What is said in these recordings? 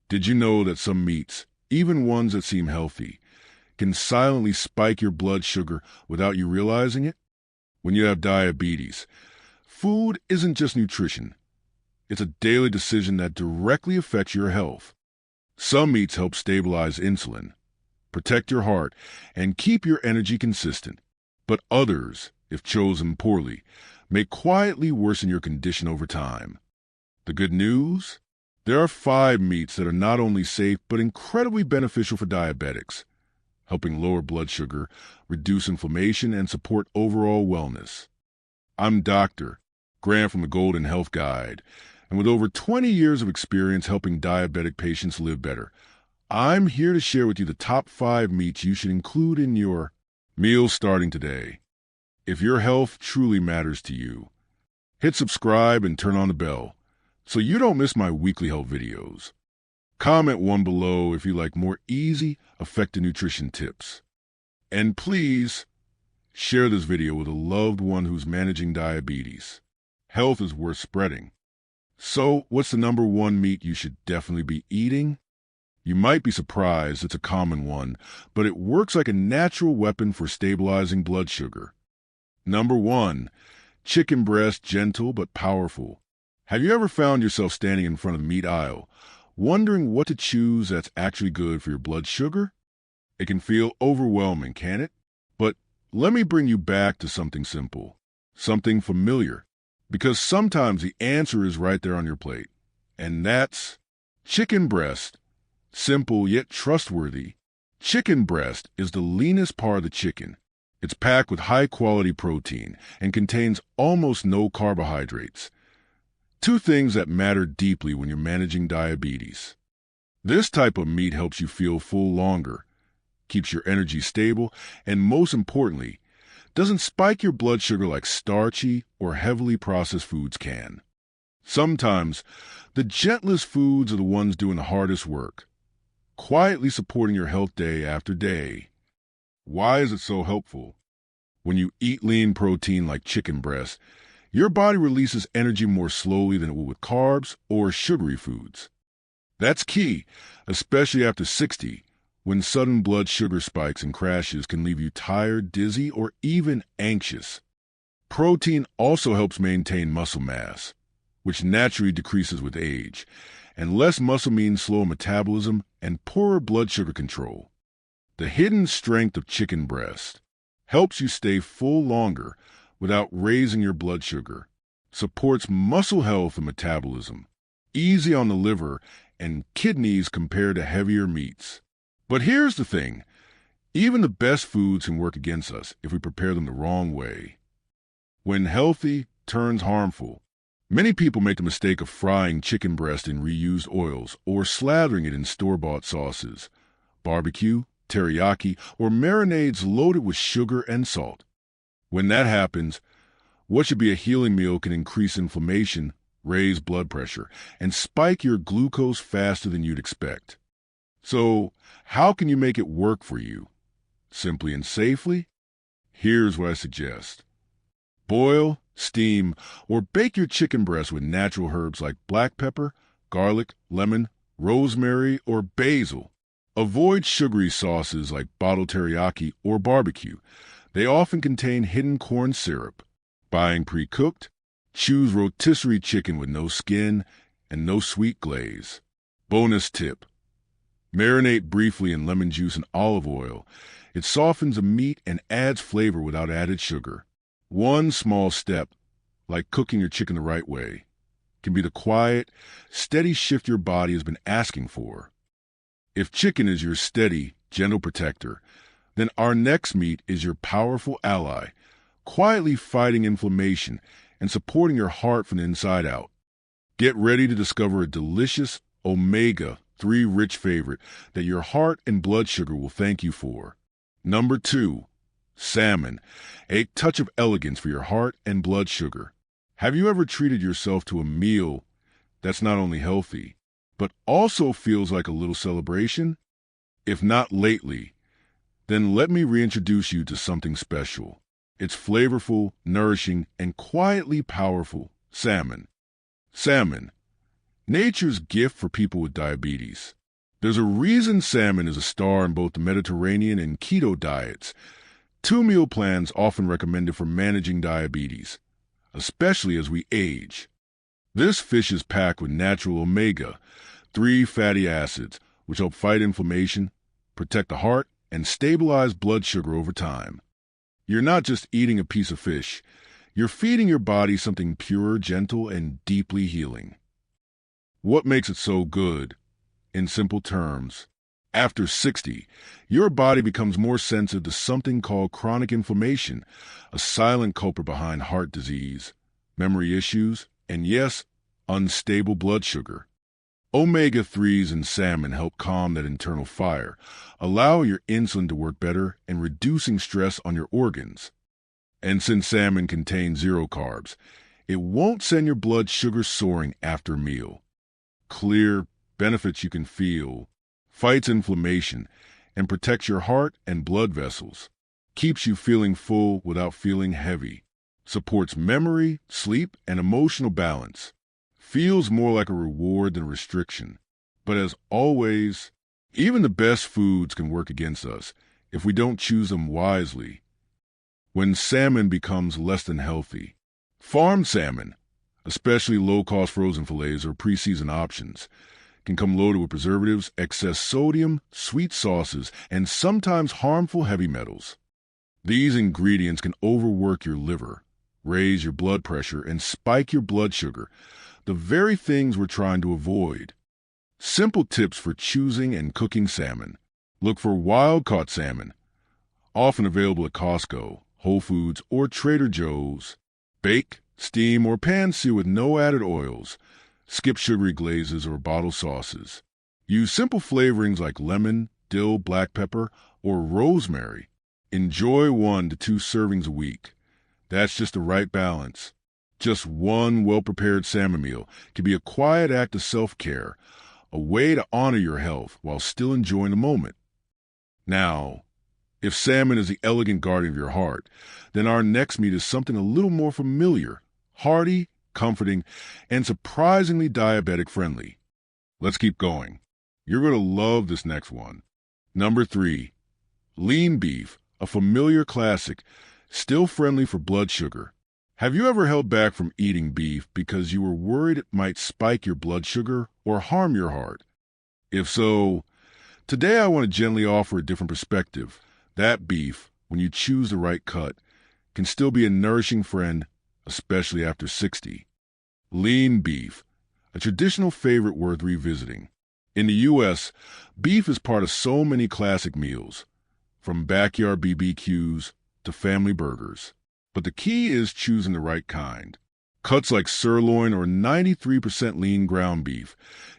Did you know that some meats, even ones that seem healthy, can silently spike your blood sugar without you realizing it? When you have diabetes, food isn't just nutrition. It's a daily decision that directly affects your health. Some meats help stabilize insulin, protect your heart, and keep your energy consistent. But others, if chosen poorly, may quietly worsen your condition over time. The good news? There are 5 meats that are not only safe but incredibly beneficial for diabetics, helping lower blood sugar, reduce inflammation, and support overall wellness. I'm Dr. Graham from the Golden Health Guide, and with over 20 years of experience helping diabetic patients live better, I'm here to share with you the top 5 meats you should include in your meals starting today. If your health truly matters to you, hit subscribe and turn on the bell so you don't miss my weekly health videos. Comment 1 below if you like more easy, effective nutrition tips. And please, share this video with a loved one who's managing diabetes. Health is worth spreading. So, what's the number 1 meat you should definitely be eating? You might be surprised it's a common one, but it works like a natural weapon for stabilizing blood sugar. Number 1, chicken breast, gentle but powerful. Have you ever found yourself standing in front of the meat aisle, wondering what to choose that's actually good for your blood sugar? It can feel overwhelming, can't it? But let me bring you back to something simple, something familiar, because sometimes the answer is right there on your plate, and that's chicken breast. Simple yet trustworthy. Chicken breast is the leanest part of the chicken. It's packed with high-quality protein and contains almost no carbohydrates. 2 things that matter deeply when you're managing diabetes. This type of meat helps you feel full longer, keeps your energy stable, and most importantly, doesn't spike your blood sugar like starchy or heavily processed foods can. Sometimes, the gentlest foods are the ones doing the hardest work, quietly supporting your health day after day. Why is it so helpful? When you eat lean protein like chicken breast, your body releases energy more slowly than it would with carbs or sugary foods. That's key, especially after 60, when sudden blood sugar spikes and crashes can leave you tired, dizzy, or even anxious. Protein also helps maintain muscle mass, which naturally decreases with age, and less muscle means slower metabolism and poorer blood sugar control. The hidden strength of chicken breast helps you stay full longer without raising your blood sugar, supports muscle health and metabolism, easy on the liver and kidneys compared to heavier meats. But here's the thing, even the best foods can work against us if we prepare them the wrong way. When healthy turns harmful, many people make the mistake of frying chicken breast in reused oils or slathering it in store-bought sauces, barbecue, teriyaki, or marinades loaded with sugar and salt. When that happens, what should be a healing meal can increase inflammation, raise blood pressure, and spike your glucose faster than you'd expect. So, how can you make it work for you? Simply and safely? Here's what I suggest. Boil, steam, or bake your chicken breast with natural herbs like black pepper, garlic, lemon, rosemary, or basil. Avoid sugary sauces like bottled teriyaki or barbecue. They often contain hidden corn syrup. Buying pre-cooked, choose rotisserie chicken with no skin and no sweet glaze. Bonus tip: marinate briefly in lemon juice and olive oil. It softens the meat and adds flavor without added sugar. One small step, like cooking your chicken the right way, can be the quiet, steady shift your body has been asking for. If chicken is your steady, gentle protector, then our next meat is your powerful ally, quietly fighting inflammation and supporting your heart from the inside out. Get ready to discover a delicious omega-3 rich favorite that your heart and blood sugar will thank you for. Number 2, salmon, a touch of elegance for your heart and blood sugar. Have you ever treated yourself to a meal that's not only healthy, but also feels like a little celebration? If not lately, then let me reintroduce you to something special. It's flavorful, nourishing, and quietly powerful. Salmon. Salmon, nature's gift for people with diabetes. There's a reason salmon is a star in both the Mediterranean and keto diets. 2 meal plans often recommended for managing diabetes, especially as we age. This fish is packed with natural omega-3 fatty acids, which help fight inflammation, protect the heart, and stabilize blood sugar over time. You're not just eating a piece of fish. You're feeding your body something pure, gentle, and deeply healing. What makes it so good? In simple terms, after 60, your body becomes more sensitive to something called chronic inflammation, a silent culprit behind heart disease, memory issues, and yes, unstable blood sugar. Omega-3s in salmon help calm that internal fire, allow your insulin to work better, and reducing stress on your organs. And since salmon contains zero carbs, it won't send your blood sugar soaring after a meal. Clear benefits you can feel, fights inflammation, and protects your heart and blood vessels, keeps you feeling full without feeling heavy, supports memory, sleep, and emotional balance, feels more like a reward than a restriction. But as always, even the best foods can work against us if we don't choose them wisely. When salmon becomes less than healthy, farmed salmon, especially low-cost frozen fillets or pre-seasoned options, can come loaded with preservatives, excess sodium, sweet sauces, and sometimes harmful heavy metals. These ingredients can overwork your liver, raise your blood pressure, and spike your blood sugar, the very things we're trying to avoid. Simple tips for choosing and cooking salmon. Look for wild-caught salmon, often available at Costco, Whole Foods, or Trader Joe's. Bake, steam, or pan sear with no added oils. Skip sugary glazes or bottled sauces. Use simple flavorings like lemon, dill, black pepper, or rosemary. Enjoy 1 to 2 servings a week. That's just the right balance. Just one well-prepared salmon meal can be a quiet act of self-care, a way to honor your health while still enjoying the moment. Now, if salmon is the elegant guardian of your heart, then our next meat is something a little more familiar, hearty, comforting, and surprisingly diabetic-friendly. Let's keep going. You're going to love this next one. Number 3, lean beef, a familiar classic, still friendly for blood sugar. Have you ever held back from eating beef because you were worried it might spike your blood sugar or harm your heart? If so, today I want to gently offer a different perspective. That beef, when you choose the right cut, can still be a nourishing friend, especially after 60. Lean beef, a traditional favorite worth revisiting. In the U.S., beef is part of so many classic meals, from backyard BBQs to family burgers. But the key is choosing the right kind. Cuts like sirloin or 93% lean ground beef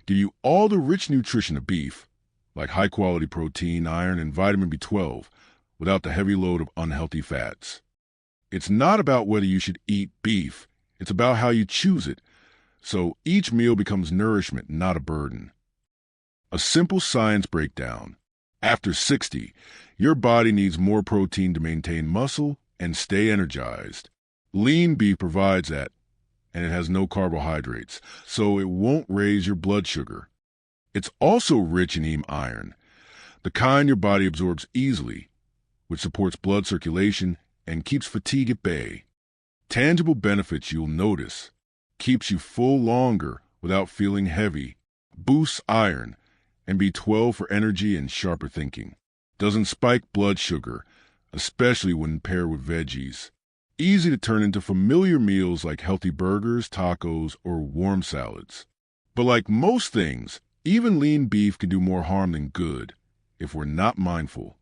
give you all the rich nutrition of beef, like high-quality protein, iron, and vitamin B12, without the heavy load of unhealthy fats. It's not about whether you should eat beef. It's about how you choose it, so each meal becomes nourishment, not a burden. A simple science breakdown. After 60, your body needs more protein to maintain muscle and stay energized. Lean beef provides that, and it has no carbohydrates, so it won't raise your blood sugar. It's also rich in heme iron, the kind your body absorbs easily, which supports blood circulation and keeps fatigue at bay. Tangible benefits you'll notice. Keeps you full longer without feeling heavy. Boosts iron and B12 for energy and sharper thinking. Doesn't spike blood sugar, especially when paired with veggies. Easy to turn into familiar meals like healthy burgers, tacos, or warm salads. But like most things, even lean beef can do more harm than good if we're not mindful.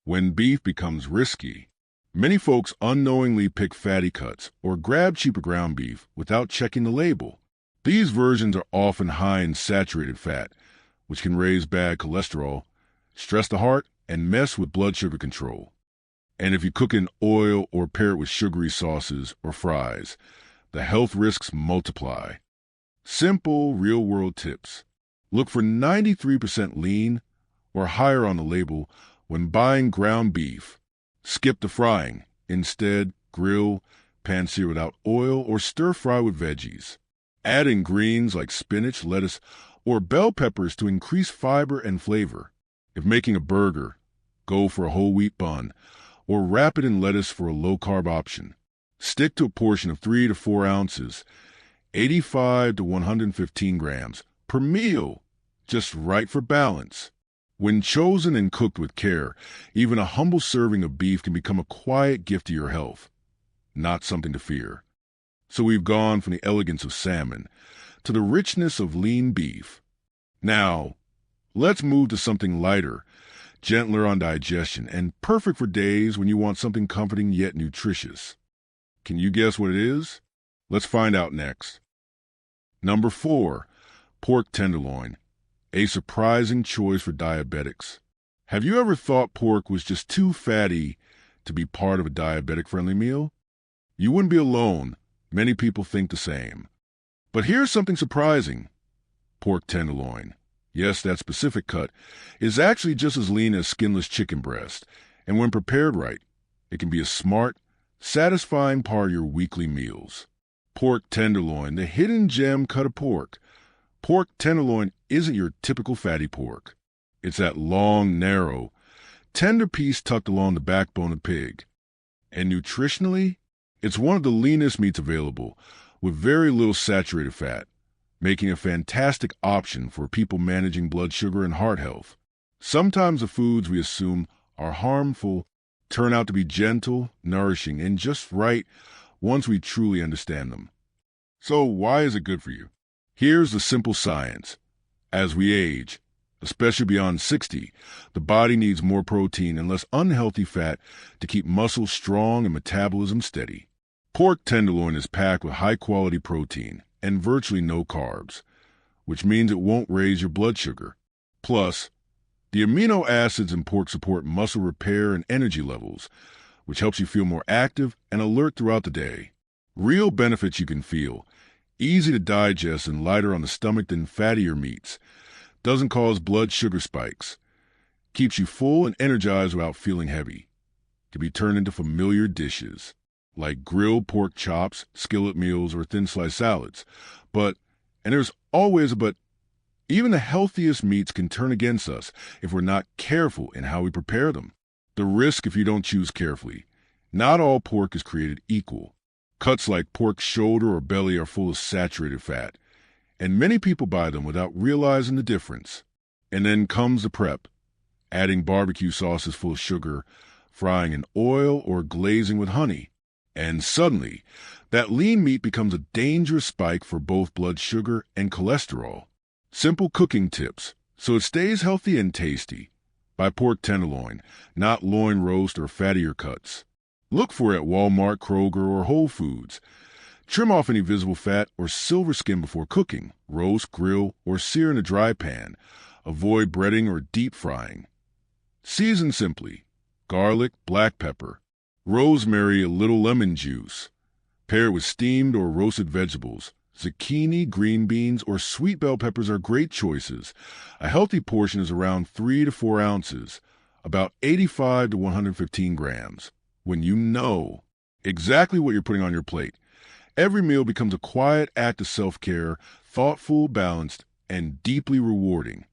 When beef becomes risky, many folks unknowingly pick fatty cuts or grab cheaper ground beef without checking the label. These versions are often high in saturated fat, which can raise bad cholesterol, stress the heart, and mess with blood sugar control. And if you cook in oil or pair it with sugary sauces or fries, the health risks multiply. Simple, real-world tips. Look for 93% lean or higher on the label when buying ground beef. Skip the frying. Instead, grill, pan sear without oil, or stir fry with veggies. Add in greens like spinach, lettuce, or bell peppers to increase fiber and flavor. If making a burger, go for a whole wheat bun, or wrap it in lettuce for a low-carb option. Stick to a portion of 3 to 4 ounces, 85 to 115 grams per meal, just right for balance. When chosen and cooked with care, even a humble serving of beef can become a quiet gift to your health, not something to fear. So we've gone from the elegance of salmon to the richness of lean beef. Now, let's move to something lighter, gentler on digestion, and perfect for days when you want something comforting yet nutritious. Can you guess what it is? Let's find out next. Number 4, pork tenderloin, a surprising choice for diabetics. Have you ever thought pork was just too fatty to be part of a diabetic-friendly meal? You wouldn't be alone. Many people think the same. But here's something surprising. Pork tenderloin, yes, that specific cut, is actually just as lean as skinless chicken breast, and when prepared right, it can be a smart, satisfying part of your weekly meals. Pork tenderloin, the hidden gem cut of pork. Pork tenderloin isn't your typical fatty pork. It's that long, narrow, tender piece tucked along the backbone of pig. And nutritionally, it's one of the leanest meats available, with very little saturated fat, making a fantastic option for people managing blood sugar and heart health. Sometimes the foods we assume are harmful turn out to be gentle, nourishing, and just right once we truly understand them. So why is it good for you? Here's the simple science. As we age, especially beyond 60, the body needs more protein and less unhealthy fat to keep muscles strong and metabolism steady. Pork tenderloin is packed with high-quality protein and virtually no carbs, which means it won't raise your blood sugar. Plus, the amino acids in pork support muscle repair and energy levels, which helps you feel more active and alert throughout the day. Real benefits you can feel. Easy to digest and lighter on the stomach than fattier meats. Doesn't cause blood sugar spikes. Keeps you full and energized without feeling heavy. Can be turned into familiar dishes, like grilled pork chops, skillet meals, or thin-sliced salads. But, and there's always a but, even the healthiest meats can turn against us if we're not careful in how we prepare them. The risk if you don't choose carefully. Not all pork is created equal. Cuts like pork shoulder or belly are full of saturated fat, and many people buy them without realizing the difference. And then comes the prep, adding barbecue sauces full of sugar, frying in oil, or glazing with honey. And suddenly, that lean meat becomes a dangerous spike for both blood sugar and cholesterol. Simple cooking tips, so it stays healthy and tasty. Buy pork tenderloin, not loin roast or fattier cuts. Look for it at Walmart, Kroger, or Whole Foods. Trim off any visible fat or silver skin before cooking. Roast, grill, or sear in a dry pan. Avoid breading or deep frying. Season simply. Garlic, black pepper, rosemary, a little lemon juice. Pair it with steamed or roasted vegetables. Zucchini, green beans, or sweet bell peppers are great choices. A healthy portion is around 3 to 4 ounces, about 85 to 115 grams. When you know exactly what you're putting on your plate, every meal becomes a quiet act of self-care, thoughtful, balanced, and deeply rewarding.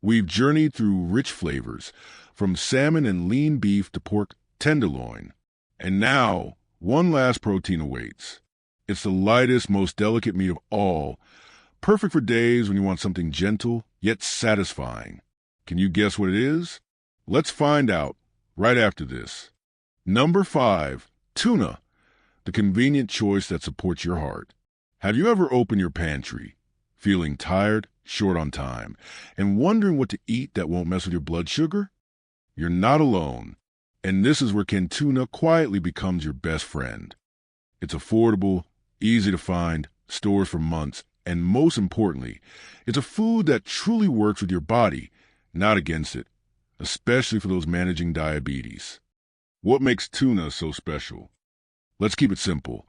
We've journeyed through rich flavors, from salmon and lean beef to pork tenderloin. And now, one last protein awaits. It's the lightest, most delicate meat of all, perfect for days when you want something gentle, yet satisfying. Can you guess what it is? Let's find out right after this. Number 5, tuna, the convenient choice that supports your heart. Have you ever opened your pantry, feeling tired, short on time, and wondering what to eat that won't mess with your blood sugar? You're not alone, and this is where tuna quietly becomes your best friend. It's affordable, easy to find, stores for months, and most importantly, it's a food that truly works with your body, not against it, especially for those managing diabetes. What makes tuna so special? Let's keep it simple.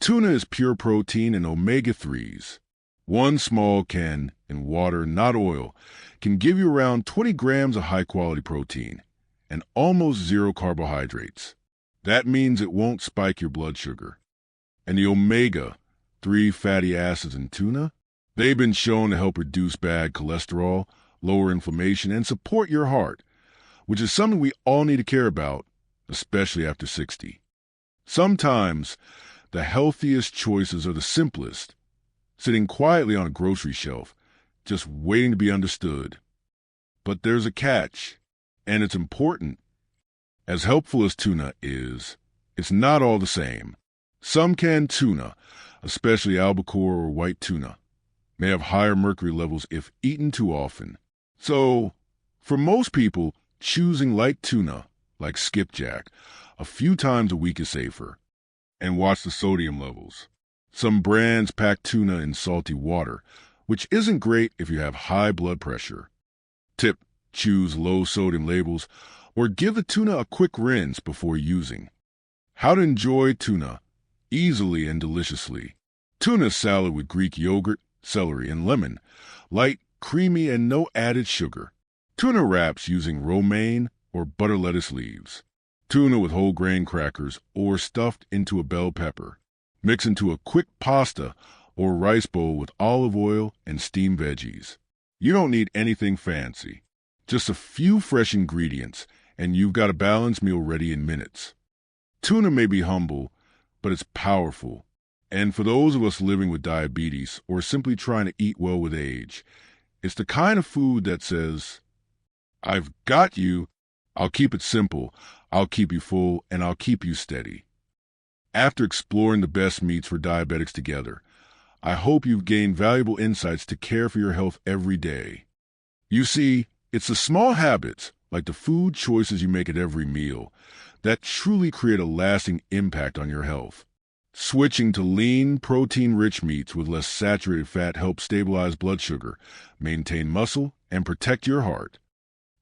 Tuna is pure protein and omega-3s. One small can, in water, not oil, can give you around 20 grams of high-quality protein and almost zero carbohydrates. That means it won't spike your blood sugar. And the omega-3 fatty acids in tuna, They've been shown to help reduce bad cholesterol, lower inflammation, and support your heart, which is something we all need to care about, especially after 60. Sometimes, the healthiest choices are the simplest, sitting quietly on a grocery shelf, just waiting to be understood. But there's a catch, and it's important. As helpful as tuna is, it's not all the same. Some canned tuna, especially albacore or white tuna, may have higher mercury levels if eaten too often. So, for most people, choosing light tuna, like skipjack, a few times a week is safer. And watch the sodium levels. Some brands pack tuna in salty water, which isn't great if you have high blood pressure. Tip: choose low sodium labels or give the tuna a quick rinse before using. How to enjoy tuna easily and deliciously. Tuna salad with Greek yogurt, celery, and lemon. Light, creamy, and no added sugar. Tuna wraps using romaine or butter lettuce leaves. Tuna with whole grain crackers or stuffed into a bell pepper. Mix into a quick pasta or rice bowl with olive oil and steamed veggies. You don't need anything fancy. Just a few fresh ingredients, and you've got a balanced meal ready in minutes. Tuna may be humble, but it's powerful. And for those of us living with diabetes or simply trying to eat well with age, it's the kind of food that says, "I've got you. I'll keep it simple, I'll keep you full, and I'll keep you steady." After exploring the best meats for diabetics together, I hope you've gained valuable insights to care for your health every day. You see, it's the small habits, like the food choices you make at every meal, that truly create a lasting impact on your health. Switching to lean, protein-rich meats with less saturated fat helps stabilize blood sugar, maintain muscle, and protect your heart.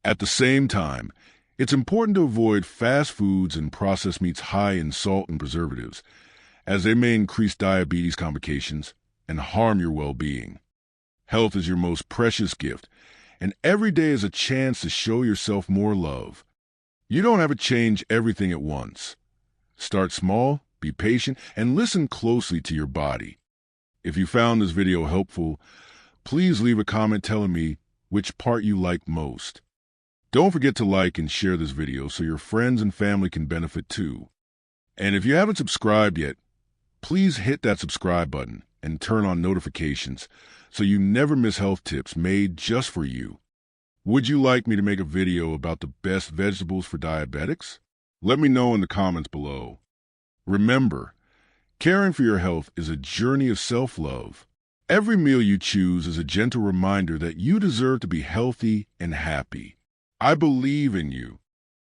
At the same time, it's important to avoid fast foods and processed meats high in salt and preservatives, as they may increase diabetes complications and harm your well-being. Health is your most precious gift, and every day is a chance to show yourself more love. You don't have to change everything at once. Start small, be patient, and listen closely to your body. If you found this video helpful, please leave a comment telling me which part you liked most. Don't forget to like and share this video so your friends and family can benefit too. And if you haven't subscribed yet, please hit that subscribe button and turn on notifications so you never miss health tips made just for you. Would you like me to make a video about the best vegetables for diabetics? Let me know in the comments below. Remember, caring for your health is a journey of self-love. Every meal you choose is a gentle reminder that you deserve to be healthy and happy. I believe in you,